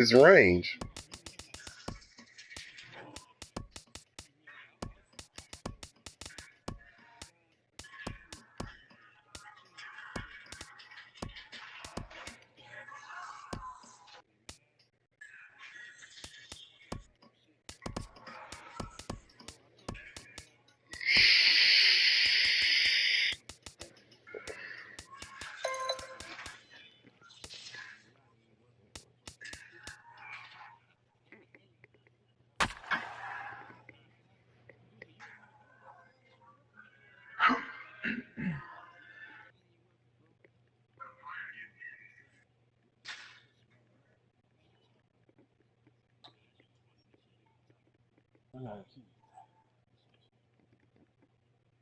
His range.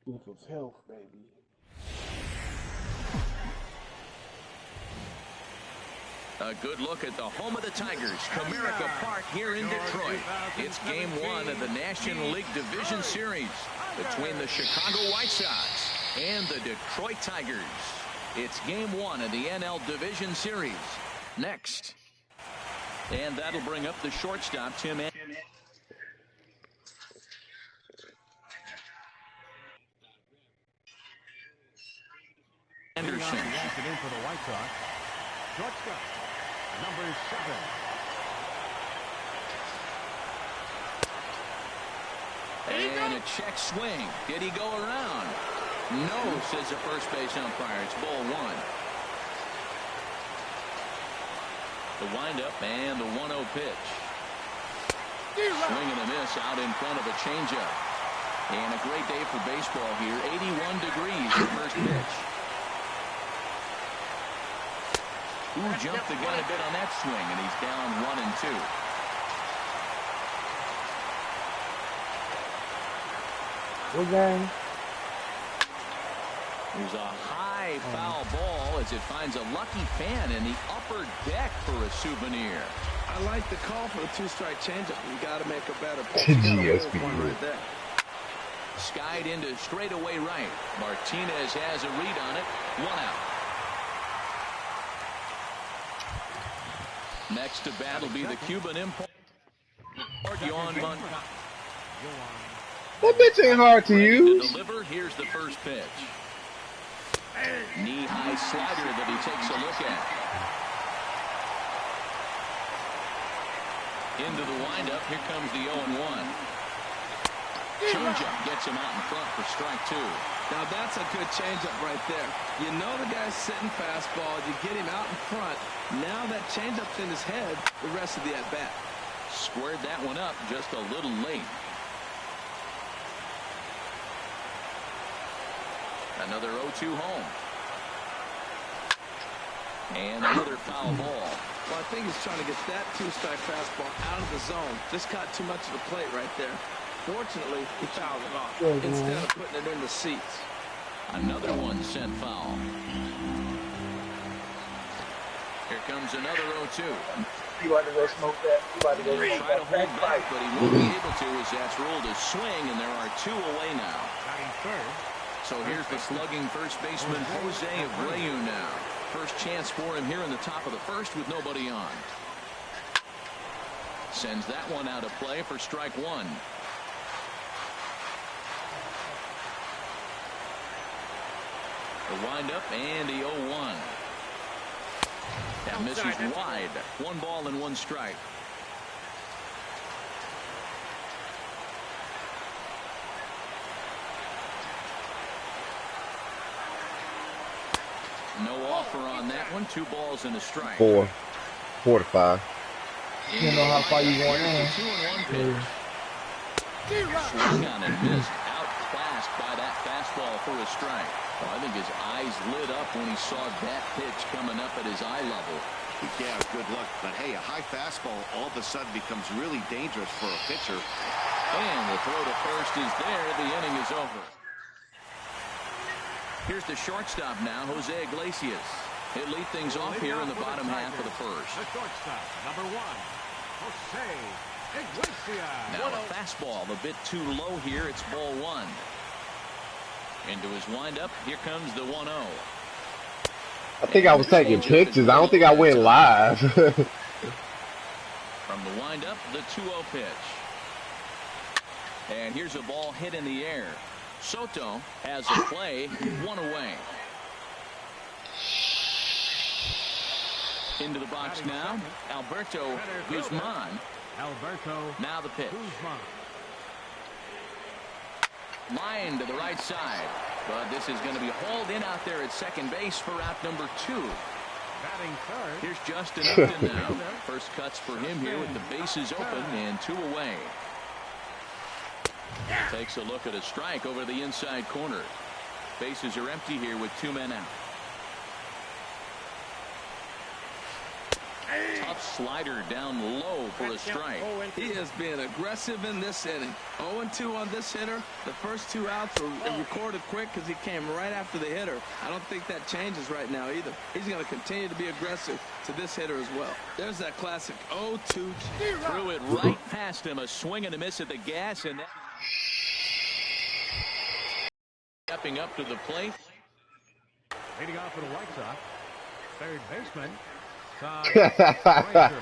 People's health, baby. A good look at the home of the Tigers, Comerica Park here in Detroit. It's game one of the National League Division Series between the Chicago White Sox and the Detroit Tigers. It's game one of the NL Division Series. Next. And that'll bring up the shortstop, Tim Anderson. In for the White Sox. Shortstop, number 7. And a check swing. Did he go around? No, says the first base umpire. It's ball one. The windup and the 1-0 pitch. Swing and a miss out in front of a changeup. And a great day for baseball here. 81 degrees the first pitch. Ooh, jumped the gun a bit on that swing, and he's down 1-2. Good game. There's a high foul ball as it finds a lucky fan in the upper deck for a souvenir. I like the call for the two-strike changeup. You got to make a better pitch. GSP. Right there. Skied into straightaway right. Martinez has a read on it. 1 out. Next to bat will be the Cuban import, Yoan Moncada. That bitch ain't hard to use. Deliver. Here's the first pitch. Knee-high slider that he takes a look at. Into the windup. Here comes the 0-1. Changeup gets him out in front for strike 2. Now that's a good changeup right there. You know the guy's sitting fastball. You get him out in front. Now that changeup's in his head the rest of the at-bat. Squared that one up just a little late. Another 0-2 home. And another foul ball. Well, I think he's trying to get that two-strike fastball out of the zone. Just caught too much of the plate right there. Fortunately, he fouled it off instead of putting it in the seats. Another one sent foul. Here comes another 0-2. You about to go smoke that? You about to go He'll smoke try to that? hold back, but he won't be able to as that's ruled a swing, and there are 2 away now. So here's the slugging first baseman, Jose Abreu now. First chance for him here in the top of the first with nobody on. Sends that one out of play for strike 1. The windup and the 0-1. That misses wide. 1 ball and 1 strike. No offer on that one. 2 balls and a strike. 4 to 5. You know how far you going in. 2-1 pitch. Swing on it, missed. Outclassed by that fastball for a strike. Well, I think his eyes lit up when he saw that pitch coming up at his eye level. Yeah, good luck. But hey, a high fastball all of a sudden becomes really dangerous for a pitcher. And the throw to first is there. The inning is over. Here's the shortstop now, Jose Iglesias. He'll lead things off here in the bottom half of the first. The shortstop, number 1, Jose Iglesias. Now a fastball a bit too low here. It's ball 1. Into his windup. Here comes the 1-0. I think I was taking pictures. I don't think I went live. From the windup, the 2-0 pitch. And here's a ball hit in the air. Soto has a play, 1 away. Into the box now, Alberto Guzman. Now the pitch. Line to the right side. But this is going to be hauled in out there at second base for out number 2. Here's Justin Upton now. First cuts for him here with the bases open and 2 away. Takes a look at a strike over the inside corner. Bases are empty here with 2 men out. Tough slider down low for a strike. He has been aggressive in this inning. 0-2 on this hitter. The first 2 outs were recorded quick because he came right after the hitter. I don't think that changes right now either. He's going to continue to be aggressive to this hitter as well. There's that classic 0-2. Threw it right past him. A swing and a miss at the gas, and that stepping up to the plate. Leading off for the White Sox, third baseman, Todd Frazier.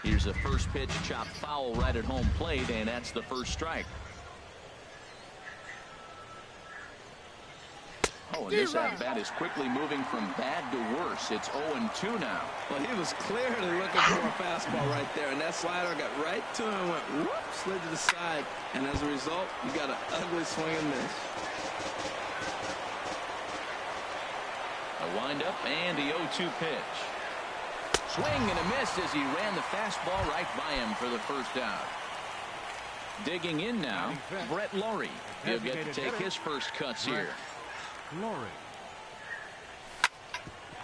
Here's a first pitch chopped foul right at home plate, and that's the first strike. Oh, and this at-bat is quickly moving from bad to worse. It's 0-2 now. Well, he was clearly looking for a fastball right there, and that slider got right to him and went whoop, slid to the side. And as a result, you got an ugly swing and miss. A windup and the 0-2 pitch. Swing and a miss as he ran the fastball right by him for the first out. Digging in now, Brett Lawrie. He'll get to take his first cuts here. Lawrie.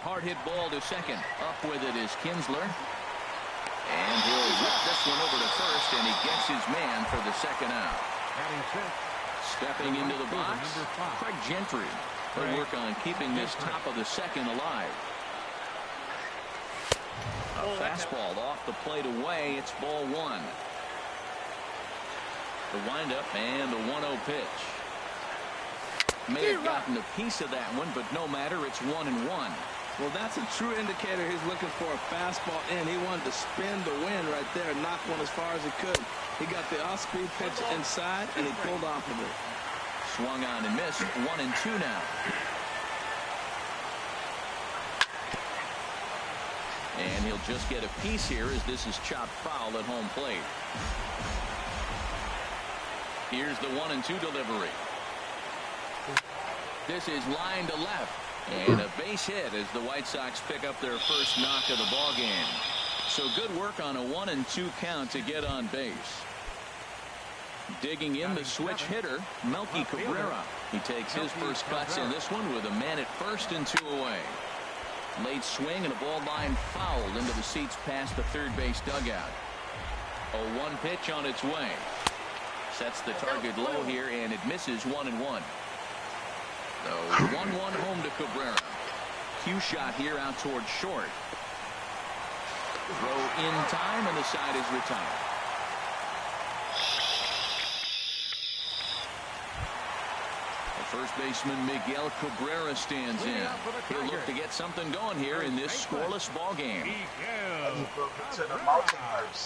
Hard hit ball to second. Up with it is Kinsler. And he'll whip this one over to first, and he gets his man for the second out. Stepping into the box, Craig Gentry. He'll work on keeping this top of the second alive. A fastball off the plate away. It's ball 1. The windup and the 1-0 pitch. May have gotten a piece of that one, but no matter. It's 1-1. Well, that's a true indicator. He's looking for a fastball in. He wanted to spin the wind right there and knock one as far as he could. He got the off-speed pitch inside, and he pulled off of it. Swung on and missed. 1-2 now. And he'll just get a piece here as this is chopped foul at home plate. Here's the 1-2 delivery. This is line to left. And a base hit as the White Sox pick up their first knock of the ball game. So good work on a 1-2 count to get on base. Digging in the switch hitter, Melky Cabrera. He takes his first cuts in this one with a man at first and 2 away. Late swing and a ball line fouled into the seats past the third base dugout. A 1 pitch on its way. Sets the target low here, and it misses 1-1. So 1-1 home to Cabrera. Cue shot here out towards short. Throw in time, and the side is retired. The first baseman Miguel Cabrera stands in. He'll look to get something going here in this scoreless ball game.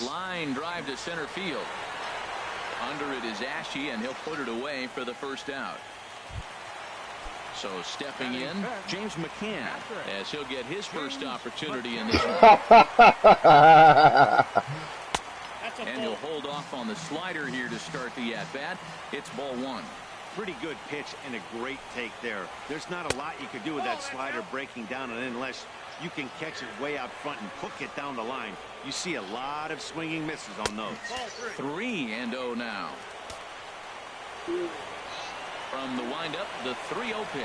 Line drive to center field. Under it is Ashe, and he'll put it away for the first out. So stepping in, James McCann, as he'll get his first opportunity in this one. And he'll hold off on the slider here to start the at-bat. It's ball 1. Pretty good pitch and a great take there. There's not a lot you could do with that slider breaking down, and unless you can catch it way out front and hook it down the line, you see a lot of swinging misses on those. 3-0 now. From the windup, the 3-0 pitch.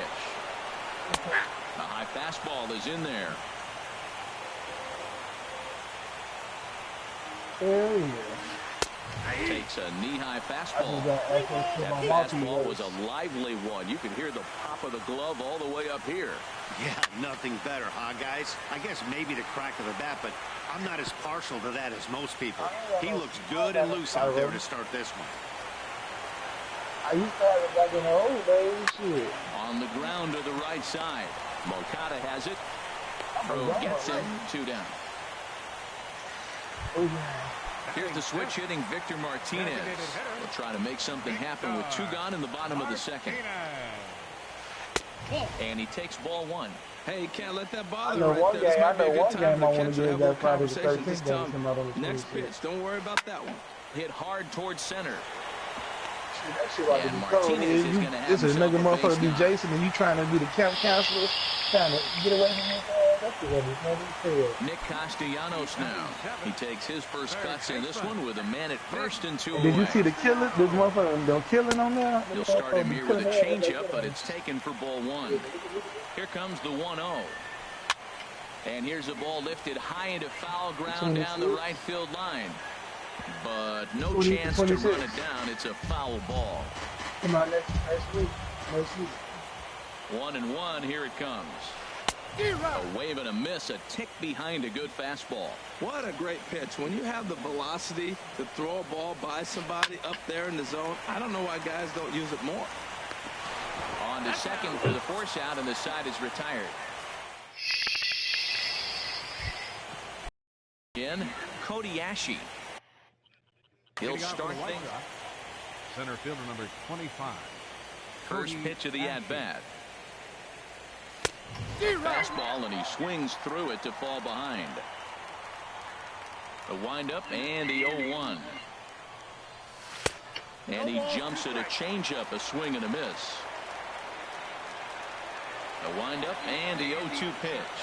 A high fastball is in there. Takes a knee-high fastball. That fastball was a lively one. You can hear the pop of the glove all the way up here. Yeah, nothing better, huh, guys? I guess maybe the crack of the bat, but I'm not as partial to that as most people. He looks good and loose out there to start this one. I used to have it back in the old days. Shit. On the ground to the right side. Moncada has it. Throw gets him. 2 down. Here's the switch hitting Victor Martinez. Will try to make something happen with 2 gone in the bottom of the second. And he takes ball 1. Hey, you can't let that I bother know right one there. This game. might I be a know good one time game I for the want to catcher to give have a that little Friday the conversation. 13th Just game tell him, come out on the next 26th. pitch. Don't worry about that one. Hit hard towards center. That shit like And to be cold. Martinez is going to have This is a himself nigga a motherfucker base be knock. Jason and you trying to be the camp counselor, trying to get away from his ass. That's what he's never said. Nick Castellanos now. He takes his first cuts in this one with a man at first and 2 away. Did you see the killer? This motherfucker don't killing on there. He'll start him here with a changeup, but it's taken for ball 1. Here comes the 1-0. And here's a ball lifted high into foul ground down the right field line. But no chance to run it down. It's a foul ball. Come on, next week. Next week. 1-1. Here it comes. A wave and a miss. A tick behind a good fastball. What a great pitch. When you have the velocity to throw a ball by somebody up there in the zone, I don't know why guys don't use it more. On to second for the force out, and the side is retired. Again, Kobayashi. He'll start things. Center fielder number 25. First pitch of the at-bat. Fastball, and he swings through it to fall behind. The windup and the 0-1. And he jumps at a changeup, a swing and a miss. The windup and the 0-2 pitch.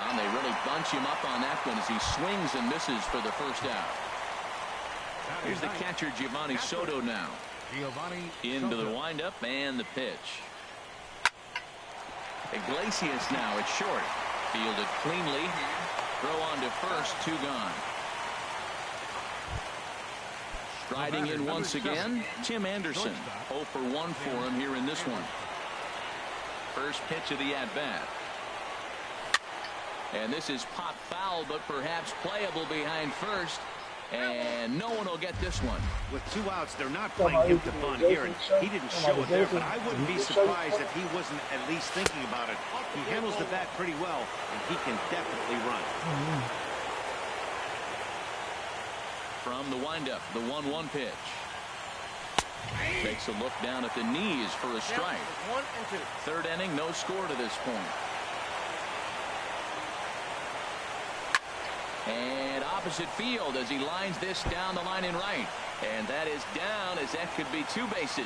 And they really bunch him up on that one as he swings and misses for the first out. Here's the catcher, Giovanni Soto now. Into the windup and the pitch. Iglesias now at short. Fielded cleanly. Throw on to first, 2 gone. Striding in once again, Tim Anderson. 0 for 1 for him here in this one. First pitch of the at-bat. And this is pop foul, but perhaps playable behind first. And no one will get this one. With 2 outs, they're not playing him to bunt here, and he didn't show it there, but I wouldn't be surprised if he wasn't at least thinking about it. He handles the bat pretty well, and he can definitely run. From the windup, the 1-1 pitch. Takes a look down at the knees for a strike. 1 and 2. Third inning, no score to this point. And opposite field as he lines this down the line in right. And that is down, as that could be 2 bases.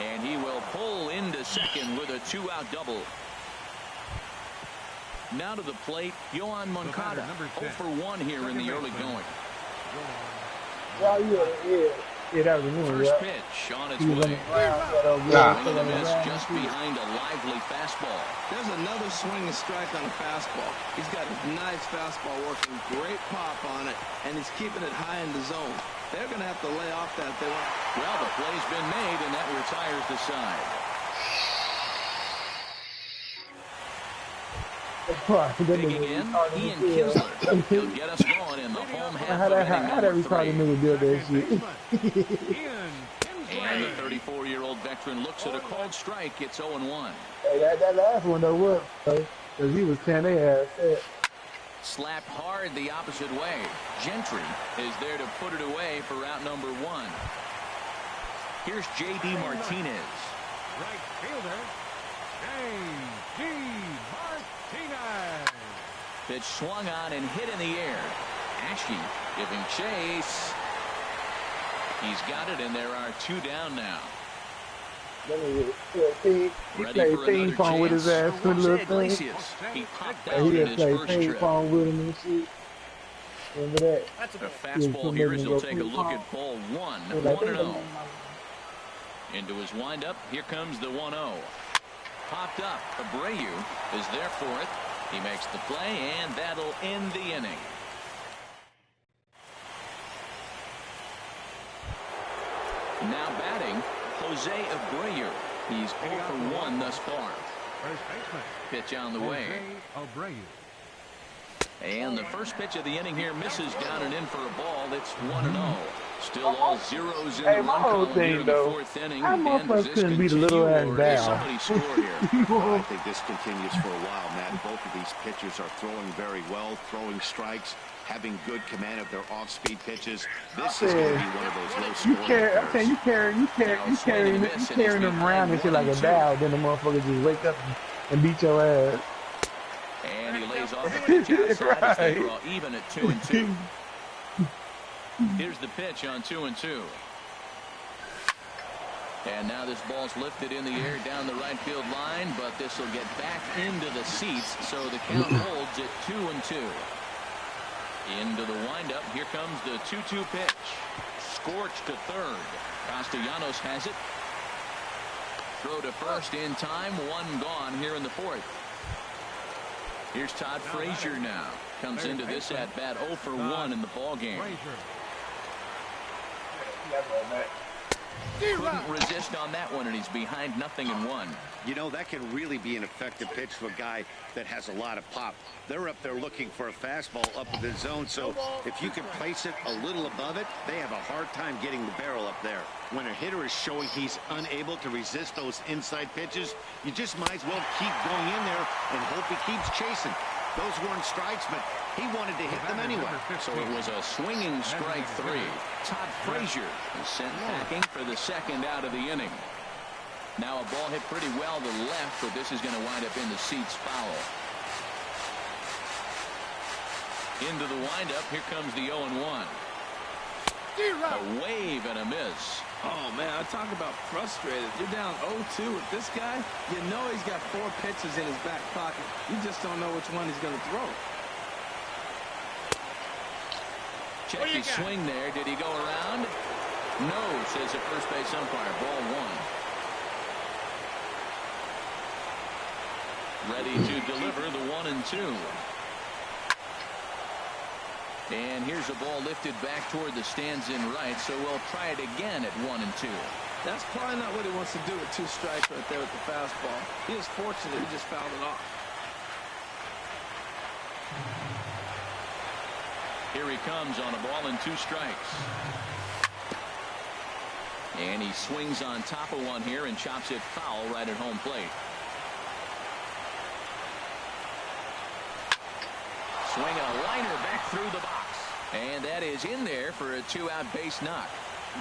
And he will pull into second with a 2-out double. Now to the plate, Yoan Moncada. 0 for 1 here in the early going. Yeah, that was a new one. First pitch on its way. Swing and a miss just behind a lively fastball. There's another swing and strike on a fastball. He's got a nice fastball working, great pop on it, and he's keeping it high in the zone. They're going to have to lay off that if they want. Well, the play's been made, and that retires the side. Digging in, Ian Kinsler. He'll get us going in the home half of inning number 3. And the 34-year-old veteran looks at a called strike. It's 0-1. Hey, that last one though was because he was tearing their ass. Slapped hard the opposite way. Gentry is there to put it away for out number 1. Here's J.D. Martinez. Right fielder, J.D. Martinez. Pitch swung on and hit in the air. Ashe giving chase. He's got it, and there are 2 down now. He played ping pong with his ass for a little thing. Iglesias. He popped out He in just his played first ping trip. pong with him and shit. Remember that? That's a The good. fastball here as he'll take a look at ball 1. 1-0. Into his windup. Here comes the 1-0. Popped up. Abreu is there for it. He makes the play, and that'll end the inning. Now batting, Jose Abreu. He's 0 for 1 thus far. First baseman, Pitch on the way. Jose Abreu. And the first pitch of the inning here misses down and in for a ball. It's 1-0. Still all zeros in Hey, the my run whole column here thing, in the though, fourth inning. how Dan, does motherfuckers this couldn't beat a continue, little ass or does Dow? somebody score here? I think this continues for a while, Matt. Both of these pitchers are throwing very well, throwing strikes, having good command of their off-speed pitches. This is going to be one of those low-scoring I'm saying you carrying them around and shit like a Dow, then the motherfuckers just wake up and beat your ass. And he lays off the pitch outside as they draw even at 2-2. Here's the pitch on 2-2. And now this ball's lifted in the air down the right field line, but this will get back into the seats, so the count holds at 2-2. Into the windup, here comes the 2-2 pitch. Scorched to third. Castellanos has it. Throw to first in time, one gone here in the fourth. Here's Todd Frazier now. Comes into this at bat 0 for 1 in the ball game. Couldn't resist on that one, and he's behind 0-1. You know, that can really be an effective pitch to a guy that has a lot of pop. They're up there looking for a fastball up in the zone, so if you can place it a little above it, they have a hard time getting the barrel up there. When a hitter is showing he's unable to resist those inside pitches, you just might as well keep going in there and hope he keeps chasing. Those weren't strikes, but he wanted to hit them anyway. So it was a swinging strike 3. Todd Frazier is sent packing for the second out of the inning. Now a ball hit pretty well to the left, but this is going to wind up in the seats foul. Into the windup, here comes the 0-1. A wave and a miss. Oh, man, I talk about frustrated. You're down 0-2 with this guy. You know he's got 4 pitches in his back pocket. You just don't know which one he's going to throw. Check his swing there. Did he go around? No, says the first base umpire. Ball 1. Ready to deliver the 1-2. And here's a ball lifted back toward the stands in right, so we'll try it again at 1-2. That's probably not what he wants to do with 2 strikes right there with the fastball. He is fortunate he just fouled it off. Here he comes on a ball and 2 strikes. And he swings on top of one here and chops it foul right at home plate. Swinging a liner back through the box. And that is in there for a 2-out base knock.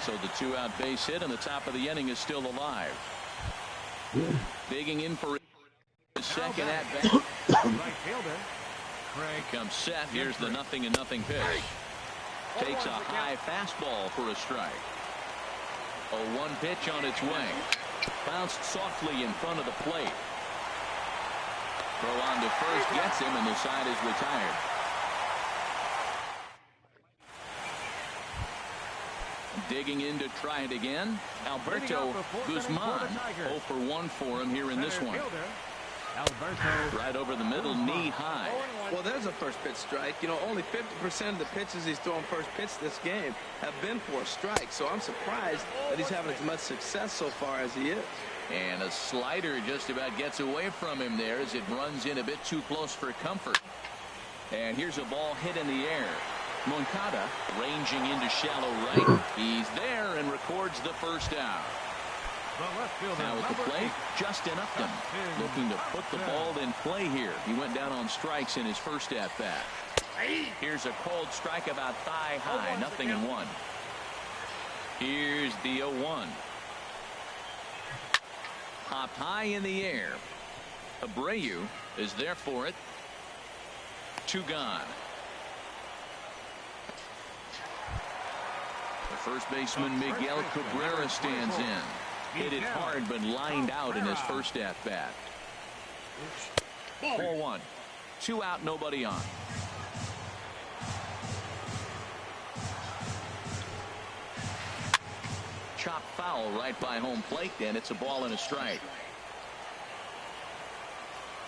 So the 2-out base hit and the top of the inning is still alive. Digging in for his second at bat. Right fielder. Comes set. Here's the 0-0 pitch. Takes a high fastball for a strike. A 1 pitch on its way. Bounced softly in front of the plate. Throw on to first gets him, and the side is retired. Digging in to try it again. Alberto Guzman. 0 for 1 for him here in this one. Right over the middle, knee high. Well, there's a first pitch strike. You know, only 50% of the pitches he's throwing first pitch this game have been for a strike. So I'm surprised that he's having as much success so far as he is. And a slider just about gets away from him there as it runs in a bit too close for comfort. And here's a ball hit in the air. Moncada ranging into shallow right. He's there and records the first out. Now at the plate, Justin Upton looking to put the ball in play here. He went down on strikes in his first at bat. Here's a cold strike about thigh high, 0-1. Here's the 0-1. Popped high in the air. Abreu is there for it. 2 gone. The first baseman Miguel Cabrera stands in. Hit it hard but lined out in his first at bat. 4-1. 2 out, nobody on. Chop foul right by home plate, and it's a ball and a strike.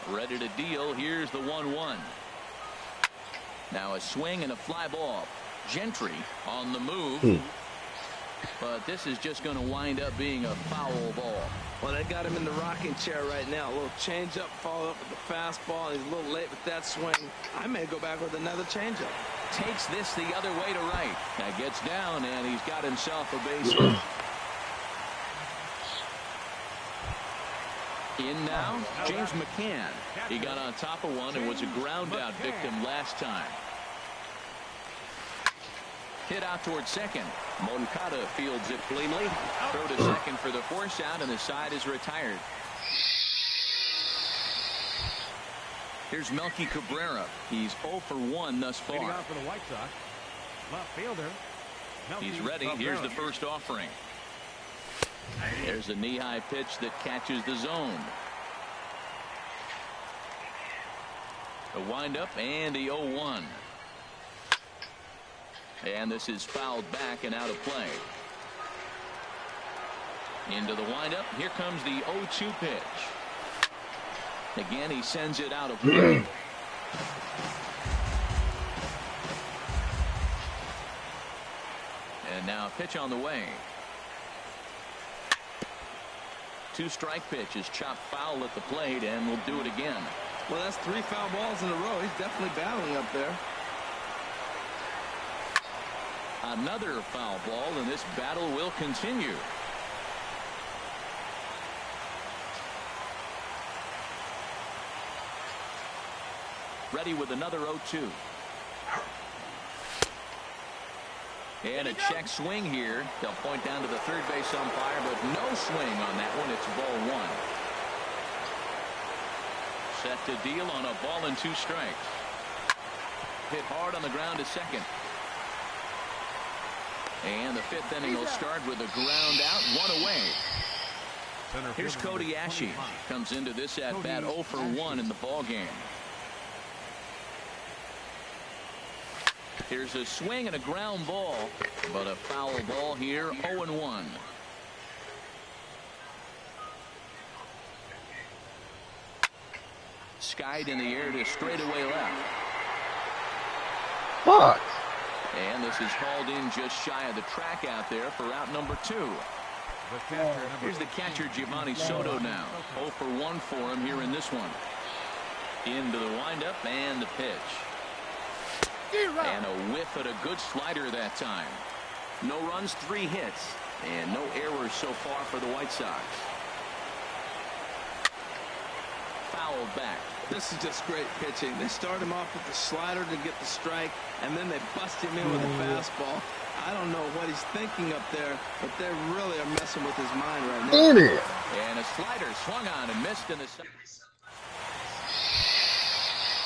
Ready to deal. Here's the 1-1. Now a swing and a fly ball. Gentry on the move. But this is just going to wind up being a foul ball. Well, they got him in the rocking chair right now. A little changeup, follow up with the fastball. He's a little late with that swing. I may go back with another changeup. takes this the other way to right. That gets down, and he's got himself a base hit. In now, James McCann. He got on top of one and was a ground out victim last time. Hit out towards second. Moncada fields it cleanly. Throw to second for the force out, and the side is retired. Here's Melky Cabrera. He's 0 for 1 thus far. Leading off for the White Sox, left fielder. He's ready. Here's the first offering. There's a knee-high pitch that catches the zone. A windup and the 0-1. And this is fouled back and out of play. Into the windup. Here comes the 0-2 pitch. Again, he sends it out of play. And now a pitch on the way. 2-strike pitch is chopped foul at the plate, and we'll do it again. Well, that's 3 foul balls in a row. He's definitely battling up there. Another foul ball, and this battle will continue. Ready with another 0-2. And a check swing here. They'll point down to the third base umpire, but no swing on that one. It's ball 1. Set to deal on a ball and 2 strikes. Hit hard on the ground to second. And the 5th inning will start with a ground out, 1 away. Here's Cody Ashe. Comes into this at bat 0 for 1 in the ball game. Here's a swing and a ground ball, but a foul ball here, 0-1. Skied in the air to straightaway left. Fuck. And this is hauled in just shy of the track out there for out number 2. Here's the catcher, Giovanni Soto now. 0 for 1 for him here in this one. Into the windup and the pitch. And a whiff at a good slider that time. No runs, 3 hits, and no errors so far for the White Sox. Fouled back. This is just great pitching. They start him off with the slider to get the strike, and then they bust him in with a fastball. I don't know what he's thinking up there, but they really are messing with his mind right now. In it. And a slider swung on and missed in the second.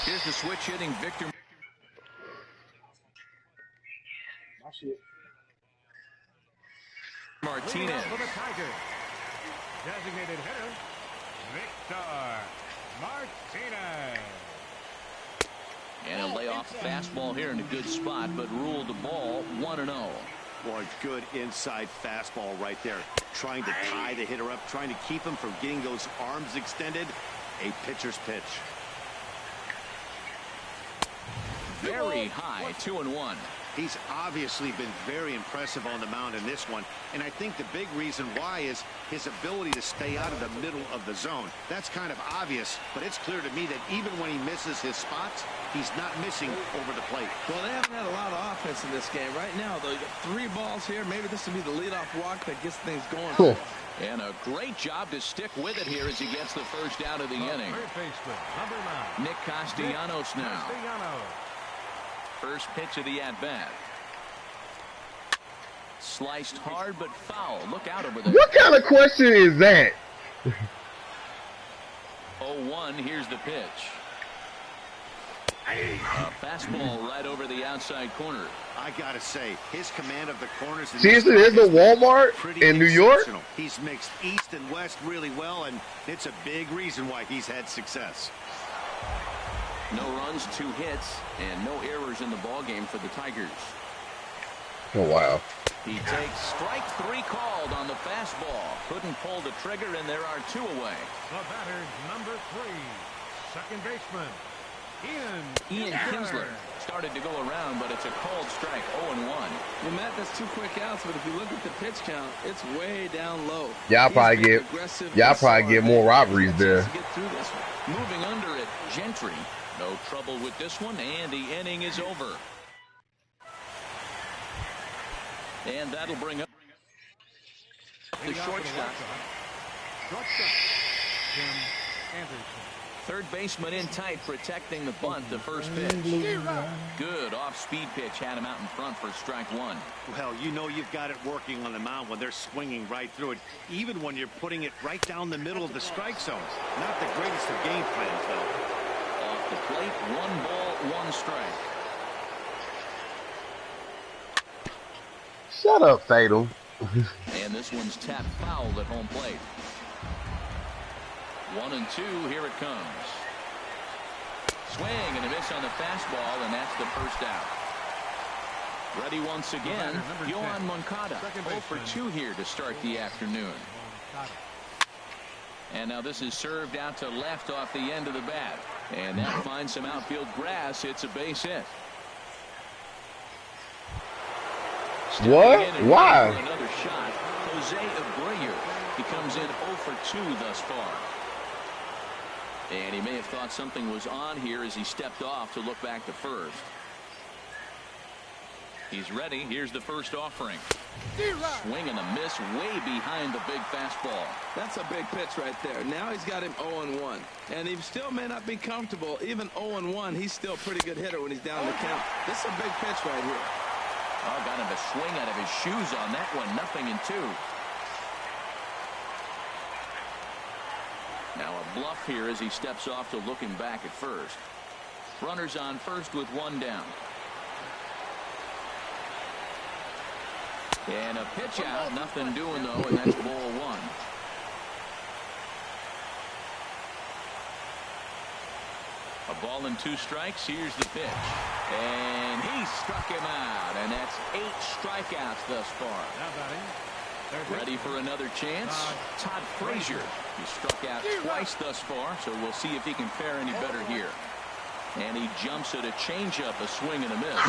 Here's the switch hitting Victor Martinez. For the Tigers, designated hitter, Victor Martinez. And a layoff fastball here in a good spot, but ruled the ball 1-0. Boy, good inside fastball right there. Trying to tie the hitter up, trying to keep him from getting those arms extended. A pitcher's pitch. Very high, 2-1. He's obviously been very impressive on the mound in this one, and I think the big reason why is his ability to stay out of the middle of the zone. That's kind of obvious, but it's clear to me that even when he misses his spots, he's not missing over the plate. Well, they haven't had a lot of offense in this game. Right now, though, you got 3 balls here. Maybe this will be the leadoff walk that gets things going. Cool. And a great job to stick with it here as he gets the first out of the inning. Number 9. Nick Castellanos now. Castellanos. First pitch of the at-bat. Sliced hard but foul. Look out over there. What kind of question is that? 0-1. Here's the pitch. A fastball right over the outside corner. I gotta say, his command of the corners. Seriously, there's no Walmart in New York? He's mixed east and west really well, and it's a big reason why he's had success. No runs, 2 hits, and no errors in the ballgame for the Tigers. Oh, wow. He takes strike 3 called on the fastball. Couldn't pull the trigger, and there are 2 away. The batter, number 3, second baseman, Ian Kinsler started to go around, but it's a called strike, 0-1. Well, Matt, that's 2 quick outs, but if you look at the pitch count, it's way down low. Y'all probably get more robberies there. Moving under it, Gentry. No trouble with this one, and the inning is over. And that'll bring up the shortstop. Jim Anderson. Third baseman in tight, protecting the bunt, the first pitch. Good off-speed pitch, had him out in front for strike one. Well, you know you've got it working on the mound when they're swinging right through it, even when you're putting it right down the middle of the strike zones. Not the greatest of game plans, though. Off the plate, 1 ball, 1 strike. Shut up, Fatal. And this one's tapped foul at home plate. 1-2, here it comes. Swing and a miss on the fastball, and that's the first out. Ready once again, Yoan Moncada. 0 for 2 here to start the afternoon. And now this is served out to left off the end of the bat. And that finds some outfield grass. It's a base hit. What? Why? Another shot. Jose Abreu. He comes in 0 for 2 thus far. And he may have thought something was on here as he stepped off to look back to first. He's ready. Here's the first offering. Swing and a miss way behind the big fastball. That's a big pitch right there. Now he's got him 0-1. And he still may not be comfortable. Even 0-1, he's still a pretty good hitter when he's down the count. This is a big pitch right here. Oh, got him a swing out of his shoes on that one. 0-2. Now a bluff here as he steps off to looking back at first. Runners on first with 1 down. And a pitch out. Nothing doing though, and that's ball 1. A ball and 2 strikes. Here's the pitch. And he struck him out. And that's 8 strikeouts thus far. Ready for another chance. Todd Frazier. He struck out twice thus far, so we'll see if he can fare any better here. And he jumps at a changeup, a swing and a miss.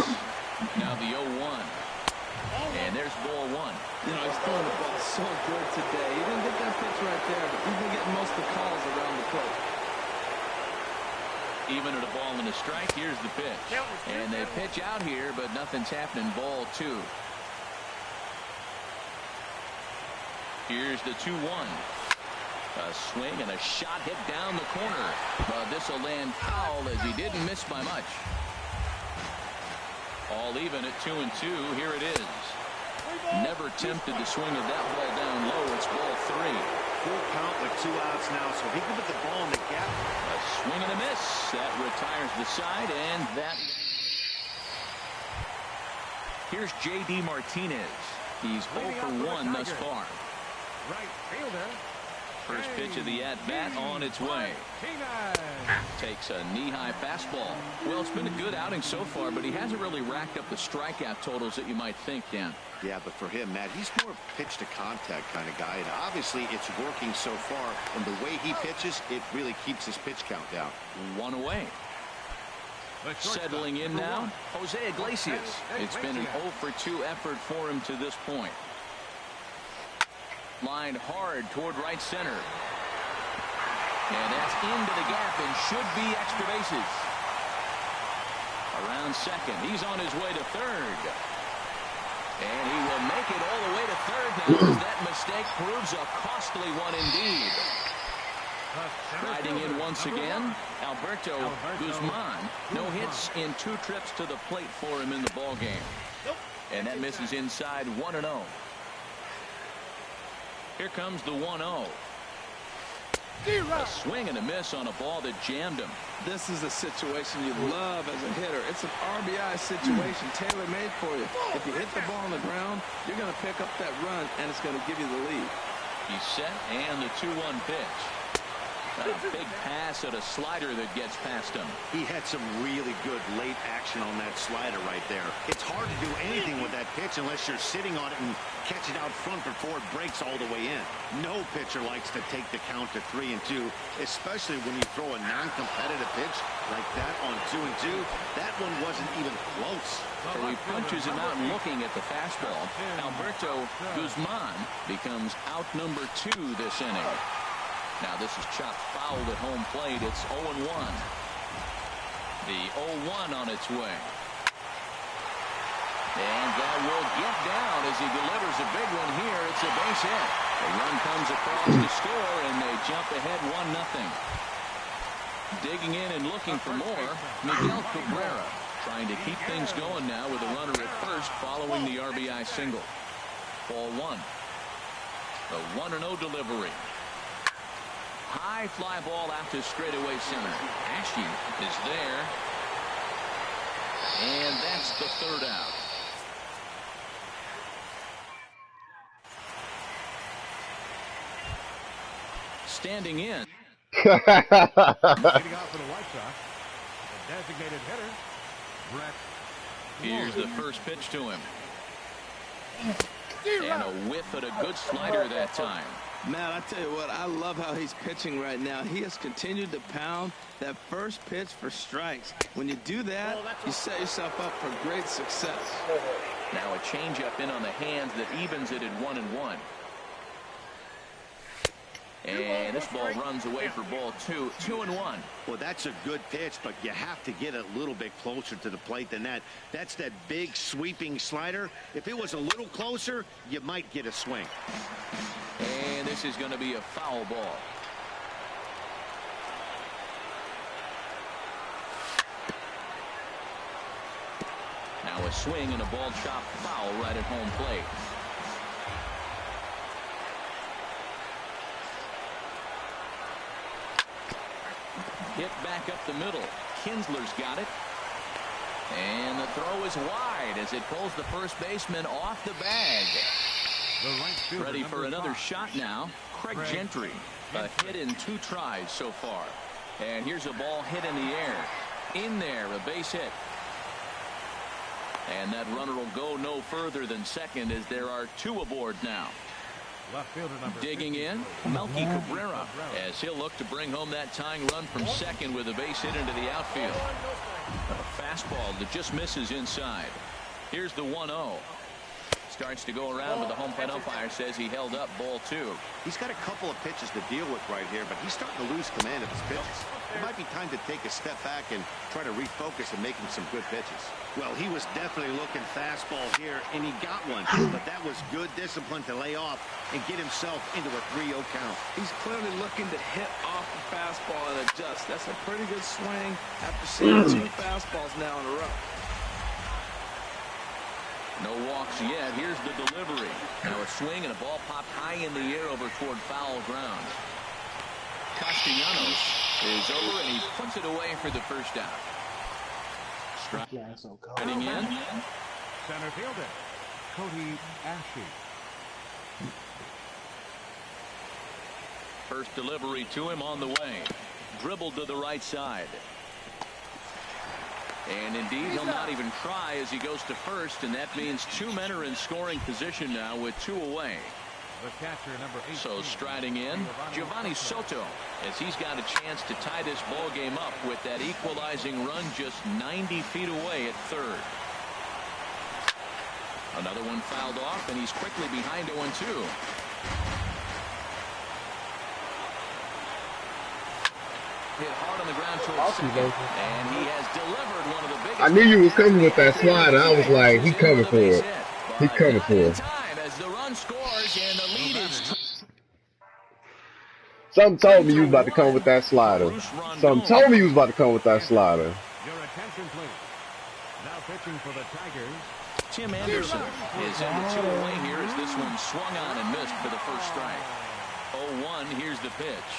Now the 0-1. And there's ball 1. You know, he's throwing the ball so good today. He didn't get that pitch right there, but he's been getting most of the calls around the plate. Even at a ball and a strike, here's the pitch. And they pitch out here, but nothing's happening. Ball 2. Here's the 2-1. A swing and a shot hit down the corner. But this will land foul as he didn't miss by much. All even at 2-2. Here it is. Never tempted to swing at that ball down low. It's ball 3. Full count with 2 outs now, so he can put the ball in the gap. A swing and a miss. That retires the side, and that. Here's J.D. Martinez. He's 0 for 1 thus far. Right fielder. First pitch of the at-bat on its way. Takes a knee-high fastball. Well, it's been a good outing so far, but he hasn't really racked up the strikeout totals that you might think, Dan. Yeah, but for him, Matt, he's more pitch-to-contact kind of guy, and obviously it's working so far, and the way he pitches, it really keeps his pitch count down. 1 away. Settling in now, Jose Iglesias. It's been an 0 for 2 effort for him to this point. Lined hard toward right center. And that's into the gap and should be extra bases. Around second. He's on his way to third. And he will make it all the way to third now as that mistake proves a costly one indeed. Riding in once again, Alberto Guzman. No hits in 2 trips to the plate for him in the ballgame. And that misses inside 1-0. Here comes the 1-0. A swing and a miss on a ball that jammed him. This is a situation you love as a hitter. It's an RBI situation, tailor-made for you. If you hit the ball on the ground, you're going to pick up that run, and it's going to give you the lead. He's set, and the 2-1 pitch. A big pass at a slider that gets past him. He had some really good late action on that slider right there. It's hard to do anything with that pitch unless you're sitting on it and catch it out front before it breaks all the way in. No pitcher likes to take the count to 3-2, especially when you throw a non-competitive pitch like that on 2-2. That one wasn't even close. So he punches him out looking at the fastball. Alberto Guzman becomes out number 2 this inning. Now this is chopped foul at home plate. It's 0-1. The 0-1 on its way. And that will get down as he delivers a big one here. It's a base hit. The run comes across to score, and they jump ahead 1-0. Digging in and looking for more, Miguel Cabrera trying to keep things going now with a runner at first following the RBI single. Ball one. The 1-0 delivery. High fly ball out to straightaway center. Ashe is there. And that's the third out. Standing in. Leading off for the White Sox, the designated hitter, Brett. Here's the first pitch to him. And a whiff at a good slider that time. Man, I tell you what, I love how he's pitching right now. He has continued to pound that first pitch for strikes. When you do that, you set yourself up for great success. Now a changeup in on the hands that evens it at 1-1. And this ball runs away for ball two. 2-1. Well, that's a good pitch, but you have to get a little bit closer to the plate than that. That's that big sweeping slider. If it was a little closer, you might get a swing. And this is going to be a foul ball. Now a swing and a ball chopped foul right at home plate. Hit back up the middle. Kinsler's got it. And the throw is wide as it pulls the first baseman off the bag. Ready for another shot now. Craig Gentry. A hit in 2 tries so far. And here's a ball hit in the air. In there, a base hit. And that runner will go no further than second as there are 2 aboard now. Digging in, Melky Cabrera, as he'll look to bring home that tying run from second with a base hit into the outfield. A fastball that just misses inside. Here's the 1-0. Starts to go around, but the home plate umpire says he held up ball 2. He's got a couple of pitches to deal with right here, but he's starting to lose command of his pitches. It might be time to take a step back and try to refocus and make him some good pitches. Well, he was definitely looking fastball here, and he got one. But that was good discipline to lay off and get himself into a 3-0 count. He's clearly looking to hit off the fastball and adjust. That's a pretty good swing after seeing 2 fastballs now in a row. No walks yet. Here's the delivery. Now a swing and a ball popped high in the air over toward foul ground. Castellanos is over and he puts it away for the first out. Striding in. Center fielder, Cody Ashe. First delivery to him on the way. Dribbled to the right side. And indeed, he'll not even try as he goes to first, and that means 2 men are in scoring position now with 2 away. The catcher, number 18. So striding in, Giovanni Soto, as he's got a chance to tie this ball game up with that equalizing run just 90 feet away at third. Another one fouled off, and he's quickly behind 0-2. Hit hard on the ground towards second, and he has delivered one of the biggest. I knew you was coming with that slider. I was like, he coming for it. He coming for it. As the run scores and the lead is. Something told me you was about to come with that slider. Something told me you was about to come with that slider. Your attention, please. Now pitching for the Tigers. Tim Anderson is in the 2 away here as this one swung on and missed for the first strike. 0-1. Here's the pitch.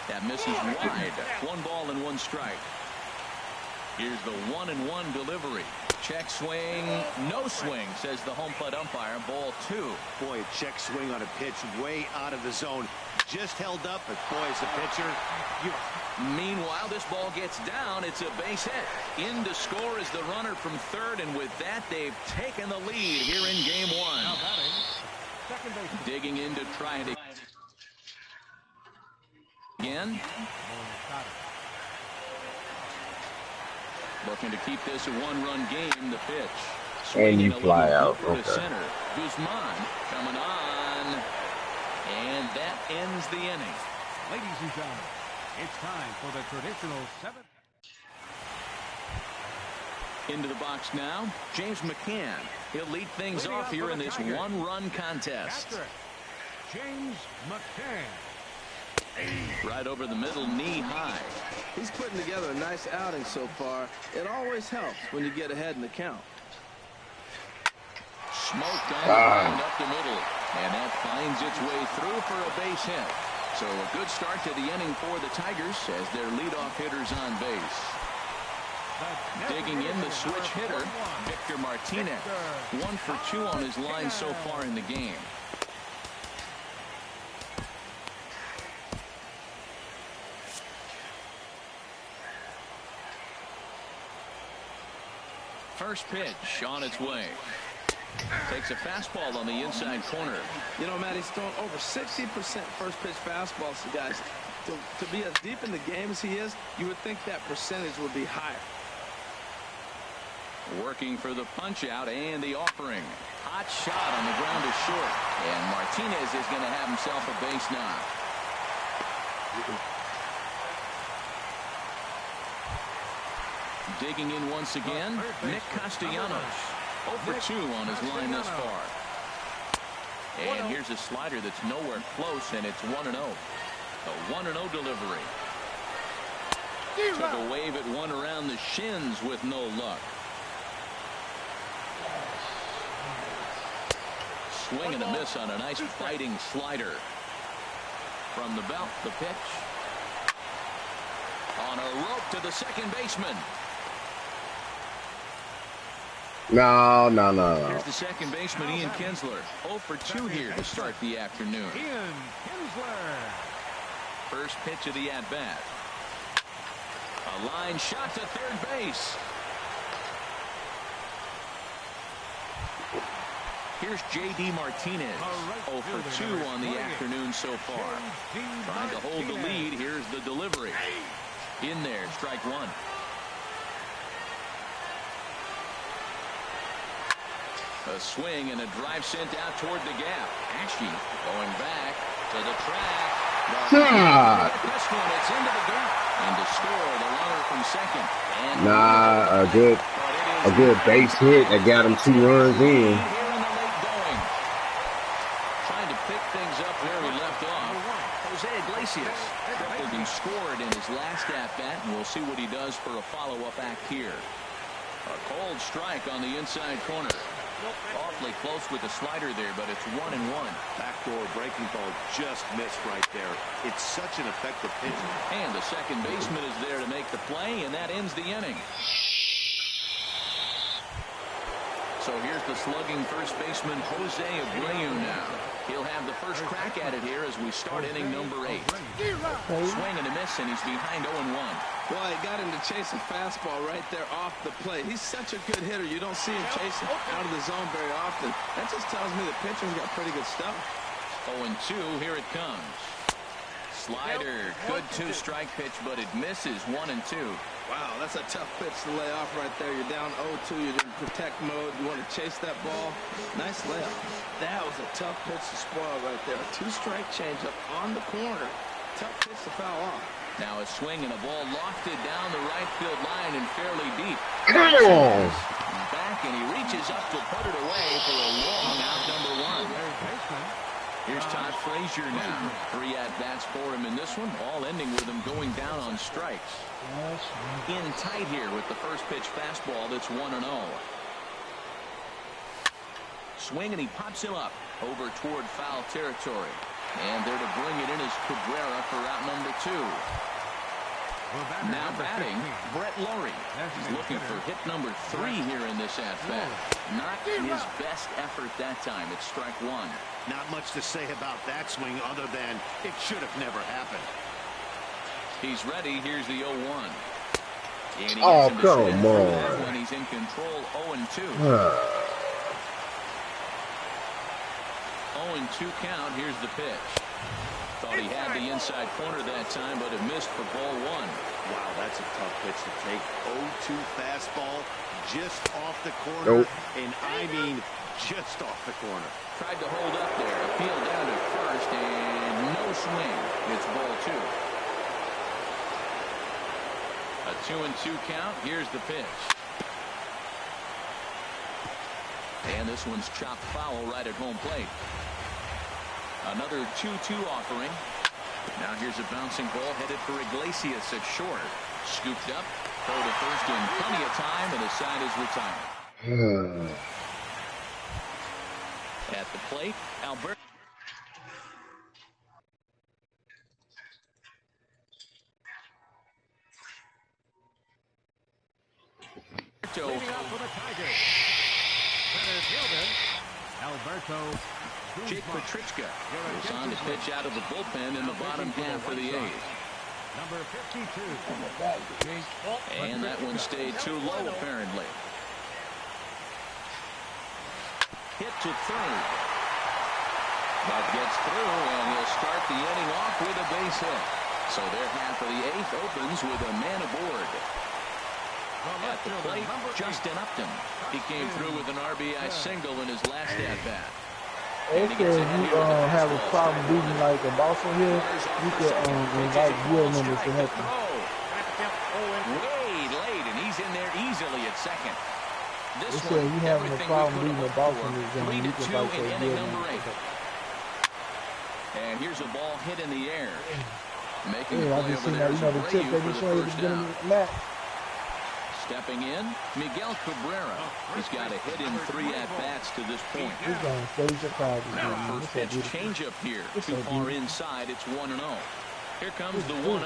That misses wide. 1 ball and 1 strike. Here's the 1-1 delivery. Check swing. No swing, says the home plate umpire. Ball 2. Boy, a check swing on a pitch way out of the zone. Just held up, but boy, as a pitcher, Meanwhile, this ball gets down. It's a base hit. In to score is the runner from third, and with that, they've taken the lead here in game 1. Digging in to try it again. Looking to keep this a 1-run game. The pitch. And you fly out. Okay. Center. Guzman coming on. And that ends the inning. Ladies and gentlemen, it's time for the traditional 7th. Into the box now, James McCann. He'll lead things off here in this one-run contest. James McCann. Right over the middle, knee high. He's putting together a nice outing so far. It always helps when you get ahead in the count. Smoked on the ground up the middle. And that finds its way through for a base hit. So a good start to the inning for the Tigers as their leadoff hitter's on base. Digging in the switch hitter, Victor Martinez. 1 for 2 on his line so far in the game. First pitch on its way. Takes a fastball on the inside corner. You know, Matt, he's thrown over 60% first pitch fastballs to guys. To be as deep in the game as he is, you would think that percentage would be higher. Working for the punch out and the offering. Hot shot on the ground is short. And Martinez is going to have himself a base knock. Digging in once again, Nick Castellanos. 0 for 2 on his line thus far. And here's a slider that's nowhere close, and it's 1-0. A 1-0 delivery. Took a wave at one around the shins with no luck. Swing and a miss on a nice fighting slider. From the belt, the pitch. On a rope to the second baseman. No. Here's the second baseman, Ian Kinsler. 0 for 2 here to start the afternoon. Ian Kinsler. First pitch of the at-bat. A line shot to third base. Here's J.D. Martinez. 0 for 2 on the afternoon so far. Trying to hold the lead. Here's the delivery. In there, strike one. A swing and a drive sent out toward the gap. Ashe going back to the track. This one, it's into the gap. And to score, the runner from second. And a good base hit that got him 2 runs in. Here in the late going. Trying to pick things up where we left off. Jose Iglesias tripled and scored in his last at-bat, and we'll see what he does for a follow-up act here. A cold strike on the inside corner. Awfully close with the slider there, but it's 1-1. Backdoor breaking ball just missed right there. It's such an effective pitch. And the second baseman is there to make the play, and that ends the inning. So here's the slugging first baseman, Jose Abreu now. He'll have the first crack at it here as we start inning number 8. Swing and a miss, and he's behind 0-1. Well, he got him to chase a fastball right there off the plate. He's such a good hitter. You don't see him chasing out of the zone very often. That just tells me the pitcher's got pretty good stuff. 0-2, here it comes. Slider, good 2-strike pitch, but it misses 1-2. Wow, that's a tough pitch to lay off right there. You're down 0-2. You're in protect mode. You want to chase that ball. Nice layup. That was a tough pitch to spoil right there. A 2-strike changeup on the corner. Tough pitch to foul off. Now a swing and a ball lofted down the right field line and fairly deep. Come on! Back, and he reaches up to put it away for a long out number 1. Here's Todd Frazier now. 3 at-bats for him in this one, all ending with him going down on strikes. In tight here with the first pitch fastball that's 1-0. Swing, and he pops him up over toward foul territory. And there to bring it in is Cabrera for out number 2. Now batting, Brett Lawrie. He's looking for hit number 3 here in this at-bat. Not his best effort that time. It's strike 1. Not much to say about that swing other than it should have never happened. He's ready. Here's the 0-1. Oh, come on. When he's in control, 0-2. 0-2 count. Here's the pitch. Thought he had the inside corner that time, but it missed for ball 1. Wow, that's a tough pitch to take. 0-2 fastball just off the corner. Nope. And I mean just off the corner. Tried to hold up there. Appeal down to first, and no swing. It's ball 2. A 2-2 count. Here's the pitch. And this one's chopped foul right at home plate. Another 2-2 offering. Now here's a bouncing ball headed for Iglesias at short. Scooped up, throw to first in plenty of time, and his side is retired. At the plate, Alberto. Leading up for the Tigers. Center fielder, Alberto. Jake Petrichka is on to pitch out of the bullpen in the bottom half of the eighth. Number 52. And that one stayed too low, apparently. Hit to third. That gets through, and he'll start the inning off with a base hit. So their half of the eighth opens with a man aboard. At the plate, Justin Upton. He came through with an RBI single in his last at-bat. They said you have a problem beating like a boss on here, you could invite Will members to help you. Way late, and he's in there easily at second. They said you having a problem beating a boss on this game, you can invite those Will members. And here's a ball hit in the air. Making I just seen that, you know, the tip they just showed you at the beginning of the match. Stepping in, Miguel Cabrera. He's got a hit in 3 at-bats to this point. He's going to stay surprised. First pitch changeup here. Too far inside. It's 1-0. Here comes the 1-0.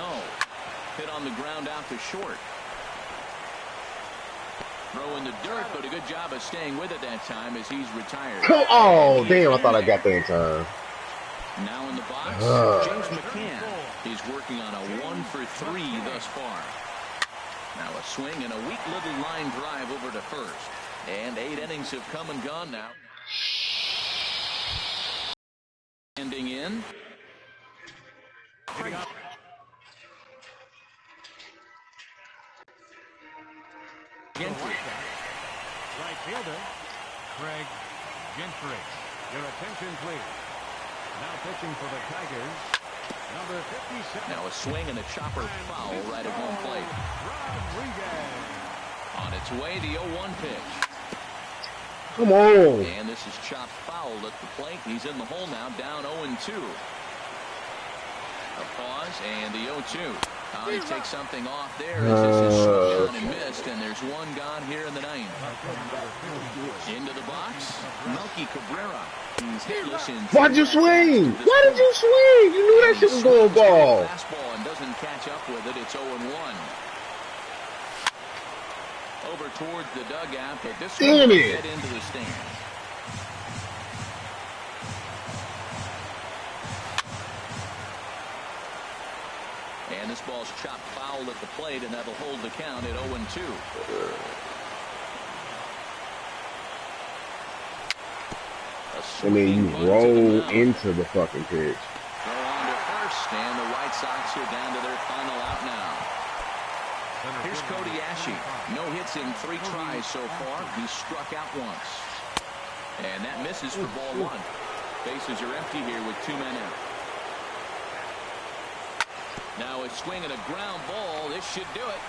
Hit on the ground out to short. Throw in the dirt, but a good job of staying with it that time as he's retired. Oh, damn, I thought I got that in time. Now in the box, James McCann. He's working on a 1-for-3 thus far. Now a swing and a weak little line drive over to first. And 8 innings have come and gone now. Ending in. Gentry. Right fielder, Craig Gentry. Your attention, please. Now pitching for the Tigers, number 57. Now a swing and a chopper foul right at home plate. Rodriguez. On its way, the 0-1 pitch. Come on. And this is chopped foul at the plate. He's in the hole now, down 0-2. A pause, and the 0-2. He takes something off there as this is struck down and missed, and there's one gone here in the ninth. Into the box, Melky Cabrera. He's hitless in. Why'd you swing? Why did you swing? You knew that shit was going ball. Fastball and doesn't catch up with it. It's 0-1. Over towards the dugout, but this one will head into the stand. And this ball's chopped foul at the plate, and that'll hold the count at 0-2. I mean, you roll into the fucking pitch. Throw on to first, and the White Sox are down to their final out now. Here's Cody Ashe. No hits in 3 tries so far. He's struck out once. And that misses for ball 1. Bases are empty here with 2 men out. Now a swing and a ground ball. This should do it.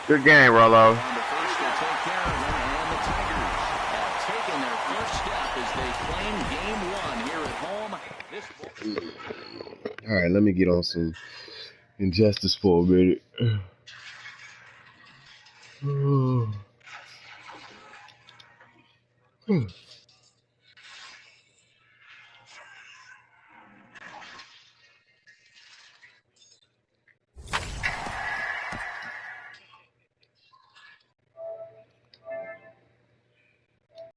Good game, Rollo. On to first to take care of them, and the Tigers have taken their first step as they claim game 1 here at home. This All right, let me get on some Injustice for a minute.